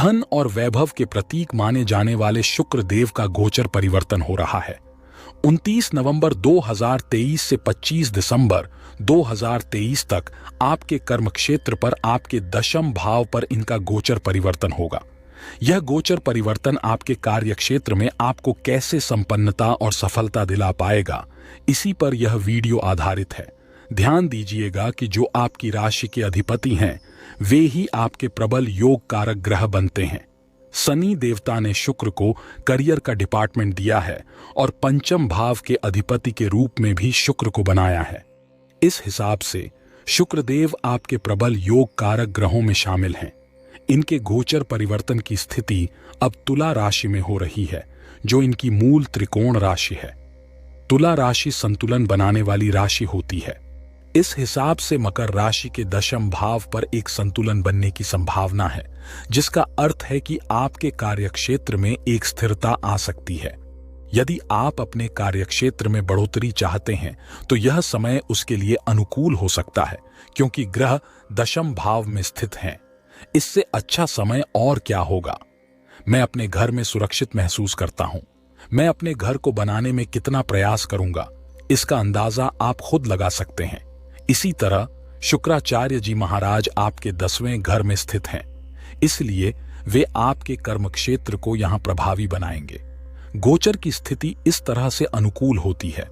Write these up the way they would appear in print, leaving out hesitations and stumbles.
धन और वैभव के प्रतीक माने जाने वाले शुक्र देव का गोचर परिवर्तन हो रहा है। 29 नवंबर 2023 से 25 दिसंबर 2023 तक आपके कर्म क्षेत्र पर आपके दशम भाव पर इनका गोचर परिवर्तन होगा। यह गोचर परिवर्तन आपके कार्य क्षेत्र में आपको कैसे संपन्नता और सफलता दिला पाएगा, इसी पर यह वीडियो आधारित है। ध्यान दीजिएगा कि जो आपकी राशि के अधिपति हैं वे ही आपके प्रबल योग कारक ग्रह बनते हैं। शनि देवता ने शुक्र को करियर का डिपार्टमेंट दिया है और पंचम भाव के अधिपति के रूप में भी शुक्र को बनाया है। इस हिसाब से शुक्रदेव आपके प्रबल योग कारक ग्रहों में शामिल हैं। इनके गोचर परिवर्तन की स्थिति अब तुला राशि में हो रही है, जो इनकी मूल त्रिकोण राशि है। तुला राशि संतुलन बनाने वाली राशि होती है। इस हिसाब से मकर राशि के दशम भाव पर एक संतुलन बनने की संभावना है, जिसका अर्थ है कि आपके कार्यक्षेत्र में एक स्थिरता आ सकती है। यदि आप अपने कार्यक्षेत्र में बढ़ोतरी चाहते हैं तो यह समय उसके लिए अनुकूल हो सकता है, क्योंकि ग्रह दशम भाव में स्थित हैं। इससे अच्छा समय और क्या होगा। मैं अपने घर में सुरक्षित महसूस करता हूं। मैं अपने घर को बनाने में कितना प्रयास करूंगा, इसका अंदाजा आप खुद लगा सकते हैं। इसी तरह शुक्राचार्य जी महाराज आपके 10वें घर में स्थित हैं, इसलिए वे आपके कर्म क्षेत्र को यहां प्रभावी बनाएंगे। गोचर की स्थिति इस तरह से अनुकूल होती है।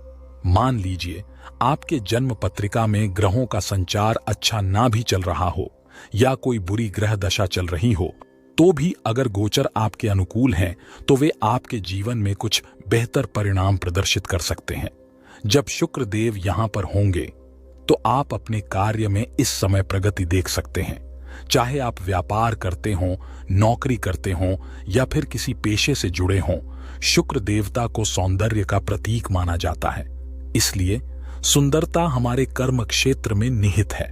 मान लीजिए आपके जन्म पत्रिका में ग्रहों का संचार अच्छा ना भी चल रहा हो या कोई बुरी ग्रह दशा चल रही हो, तो भी अगर गोचर आपके अनुकूल हैं तो वे आपके जीवन में कुछ बेहतर परिणाम प्रदर्शित कर सकते हैं। जब शुक्र देव यहां पर होंगे तो आप अपने कार्य में इस समय प्रगति देख सकते हैं। चाहे आप व्यापार करते हों, नौकरी करते हों या फिर किसी पेशे से जुड़े हों, शुक्र देवता को सौंदर्य का प्रतीक माना जाता है। इसलिए सुंदरता हमारे कर्म क्षेत्र में निहित है।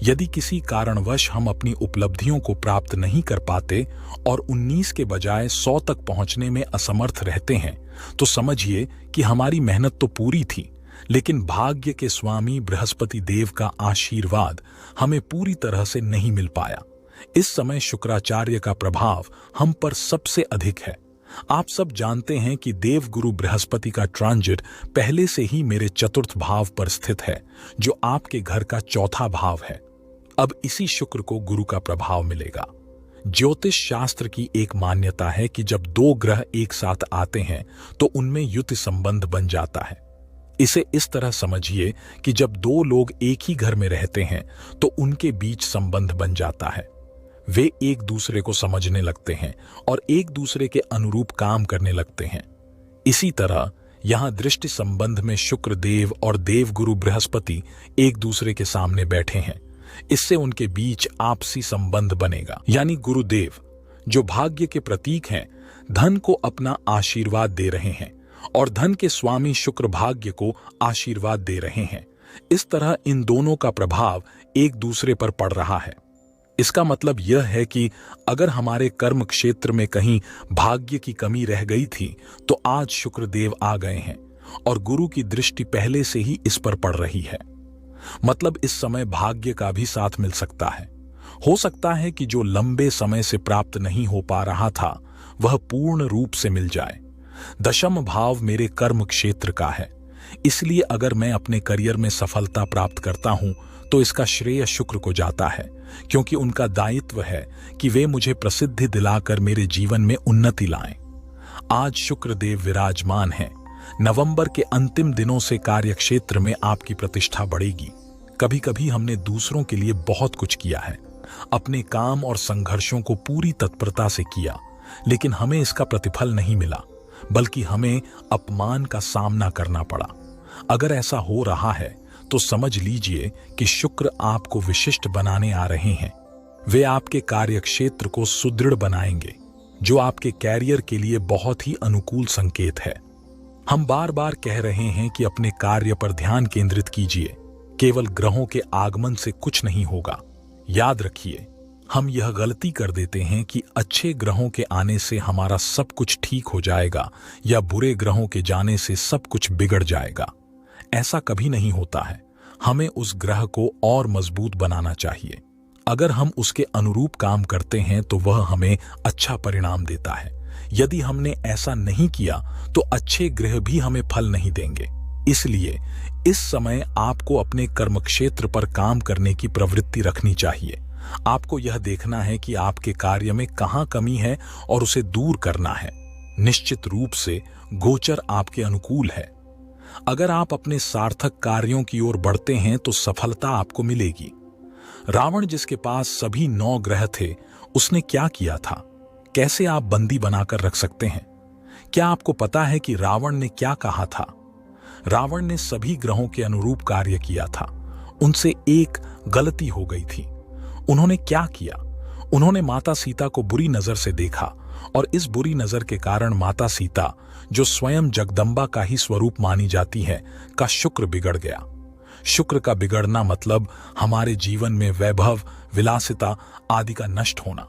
यदि किसी कारणवश हम अपनी उपलब्धियों को प्राप्त नहीं कर पाते और 19 के बजाय 100 तक पहुंचने में असमर्थ रहते हैं, तो समझिए कि हमारी मेहनत तो पूरी थी, लेकिन भाग्य के स्वामी बृहस्पति देव का आशीर्वाद हमें पूरी तरह से नहीं मिल पाया। इस समय शुक्राचार्य का प्रभाव हम पर सबसे अधिक है। आप सब जानते हैं कि देवगुरु बृहस्पति का ट्रांजिट पहले से ही मेरे चतुर्थ भाव पर स्थित है, जो आपके घर का चौथा भाव है। अब इसी शुक्र को गुरु का प्रभाव मिलेगा। ज्योतिष शास्त्र की एक मान्यता है कि जब दो ग्रह एक साथ आते हैं तो उनमें युति संबंध बन जाता है। इसे इस तरह समझिए कि जब दो लोग एक ही घर में रहते हैं तो उनके बीच संबंध बन जाता है। वे एक दूसरे को समझने लगते हैं और एक दूसरे के अनुरूप काम करने लगते हैं। इसी तरह यहां दृष्टि संबंध में शुक्र देव और देवगुरु बृहस्पति एक दूसरे के सामने बैठे हैं। इससे उनके बीच आपसी संबंध बनेगा। यानी गुरुदेव, जो भाग्य के प्रतीक हैं, धन को अपना आशीर्वाद दे रहे हैं और धन के स्वामी शुक्र भाग्य को आशीर्वाद दे रहे हैं। इस तरह इन दोनों का प्रभाव एक दूसरे पर पड़ रहा है। इसका मतलब यह है कि अगर हमारे कर्म क्षेत्र में कहीं भाग्य की कमी रह गई थी तो आज शुक्रदेव आ गए हैं और गुरु की दृष्टि पहले से ही इस पर पड़ रही है। मतलब इस समय भाग्य का भी साथ मिल सकता है। हो सकता है कि जो लंबे समय से प्राप्त नहीं हो पा रहा था वह पूर्ण रूप से मिल जाए। दशम भाव मेरे कर्म क्षेत्र का है, इसलिए अगर मैं अपने करियर में सफलता प्राप्त करता हूं तो इसका श्रेय शुक्र को जाता है, क्योंकि उनका दायित्व है कि वे मुझे प्रसिद्धि दिलाकर मेरे जीवन में उन्नति लाएं। आज शुक्र देव विराजमान हैं। नवंबर के अंतिम दिनों से कार्यक्षेत्र में आपकी प्रतिष्ठा बढ़ेगी। कभी कभी हमने दूसरों के लिए बहुत कुछ किया है, अपने काम और संघर्षों को पूरी तत्परता से किया, लेकिन हमें इसका प्रतिफल नहीं मिला, बल्कि हमें अपमान का सामना करना पड़ा। अगर ऐसा हो रहा है तो समझ लीजिए कि शुक्र आपको विशिष्ट बनाने आ रहे हैं। वे आपके कार्यक्षेत्र को सुदृढ़ बनाएंगे, जो आपके कैरियर के लिए बहुत ही अनुकूल संकेत है। हम बार बार कह रहे हैं कि अपने कार्य पर ध्यान केंद्रित कीजिए। केवल ग्रहों के आगमन से कुछ नहीं होगा। याद रखिए, हम यह गलती कर देते हैं कि अच्छे ग्रहों के आने से हमारा सब कुछ ठीक हो जाएगा या बुरे ग्रहों के जाने से सब कुछ बिगड़ जाएगा। ऐसा कभी नहीं होता है। हमें उस ग्रह को और मजबूत बनाना चाहिए। अगर हम उसके अनुरूप काम करते हैं तो वह हमें अच्छा परिणाम देता है। यदि हमने ऐसा नहीं किया तो अच्छे ग्रह भी हमें फल नहीं देंगे। इसलिए इस समय आपको अपने कर्मक्षेत्र पर काम करने की प्रवृत्ति रखनी चाहिए। आपको यह देखना है कि आपके कार्य में कहां कमी है और उसे दूर करना है। निश्चित रूप से गोचर आपके अनुकूल है। अगर आप अपने सार्थक कार्यों की ओर बढ़ते हैं तो सफलता आपको मिलेगी। रावण जिसके पास सभी 9 ग्रह थे, उसने क्या किया था? कैसे आप बंदी बनाकर रख सकते हैं? क्या आपको पता है कि रावण ने क्या कहा था? रावण ने सभी ग्रहों के अनुरूप कार्य किया था। उनसे एक गलती हो गई थी। उन्होंने क्या किया? उन्होंने माता सीता को बुरी नजर से देखा और इस बुरी नजर के कारण माता सीता, जो स्वयं जगदम्बा का ही स्वरूप मानी जाती है, का शुक्र बिगड़ गया। शुक्र का बिगड़ना मतलब हमारे जीवन में वैभव, विलासिता आदि का नष्ट होना।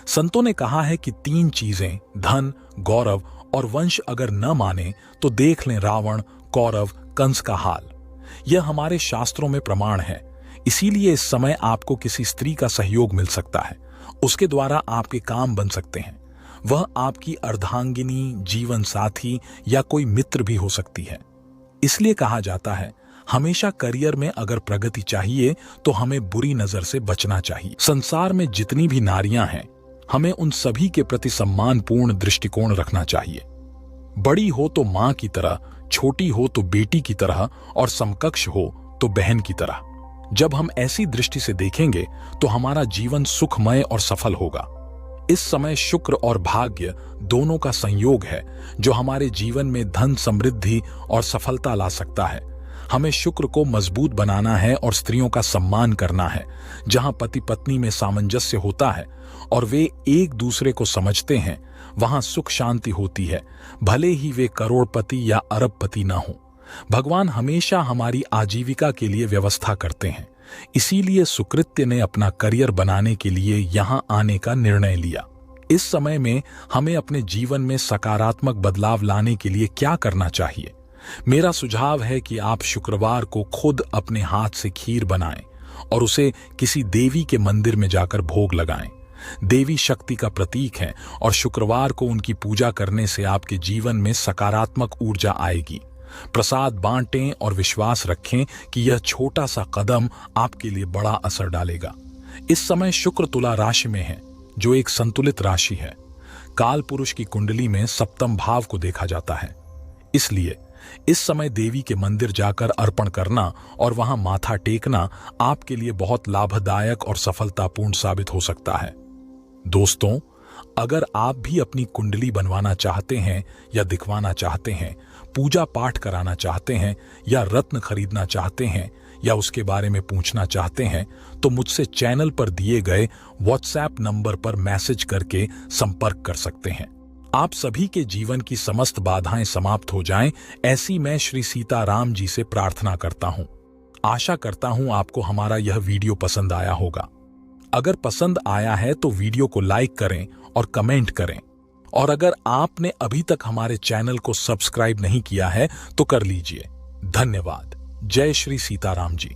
संतों ने कहा है कि 3 चीजें, धन, गौरव और वंश अगर न माने तो देख लें रावण, कौरव, कंस का हाल। यह हमारे शास्त्रों में प्रमाण है। इसीलिए इस समय आपको किसी स्त्री का सहयोग मिल सकता है। उसके द्वारा आपके काम बन सकते हैं। वह आपकी अर्धांगिनी, जीवन साथी या कोई मित्र भी हो सकती है। इसलिए कहा जाता है, हमेशा करियर में अगर प्रगति चाहिए तो हमें बुरी नजर से बचना चाहिए। संसार में जितनी भी नारियां हैं, हमें उन सभी के प्रति सम्मानपूर्ण दृष्टिकोण रखना चाहिए। बड़ी हो तो मां की तरह, छोटी हो तो बेटी की तरह और समकक्ष हो तो बहन की तरह। जब हम ऐसी दृष्टि से देखेंगे तो हमारा जीवन सुखमय और सफल होगा। इस समय शुक्र और भाग्य दोनों का संयोग है, जो हमारे जीवन में धन, समृद्धि और सफलता ला सकता है। हमें शुक्र को मजबूत बनाना है और स्त्रियों का सम्मान करना है। जहां पति पत्नी में सामंजस्य होता है और वे एक दूसरे को समझते हैं, वहां सुख शांति होती है, भले ही वे करोड़पति या अरबपति ना हो। भगवान हमेशा हमारी आजीविका के लिए व्यवस्था करते हैं। इसीलिए सुकृत्य ने अपना करियर बनाने के लिए यहां आने का निर्णय लिया। इस समय में हमें अपने जीवन में सकारात्मक बदलाव लाने के लिए क्या करना चाहिए? मेरा सुझाव है कि आप शुक्रवार को खुद अपने हाथ से खीर बनाएं और उसे किसी देवी के मंदिर में जाकर भोग लगाएं। देवी शक्ति का प्रतीक है और शुक्रवार को उनकी पूजा करने से आपके जीवन में सकारात्मक ऊर्जा आएगी। प्रसाद बांटें और विश्वास रखें कि यह छोटा सा कदम आपके लिए बड़ा असर डालेगा। इस समय शुक्र तुला राशि में है, जो एक संतुलित राशि है। काल पुरुष की कुंडली में सप्तम भाव को देखा जाता है। इसलिए इस समय देवी के मंदिर जाकर अर्पण करना और वहां माथा टेकना आपके लिए बहुत लाभदायक और सफलतापूर्ण साबित हो सकता है। दोस्तों, अगर आप भी अपनी कुंडली बनवाना चाहते हैं या दिखवाना चाहते हैं, पूजा पाठ कराना चाहते हैं या रत्न खरीदना चाहते हैं या उसके बारे में पूछना चाहते हैं, तो मुझसे चैनल पर दिए गए व्हाट्सएप नंबर पर मैसेज करके संपर्क कर सकते हैं। आप सभी के जीवन की समस्त बाधाएं समाप्त हो जाएं, ऐसी मैं श्री सीताराम जी से प्रार्थना करता हूं। आशा करता हूं आपको हमारा यह वीडियो पसंद आया होगा। अगर पसंद आया है तो वीडियो को लाइक करें और कमेंट करें। और अगर आपने अभी तक हमारे चैनल को सब्सक्राइब नहीं किया है तो कर लीजिए। धन्यवाद। जय श्री सीताराम जी।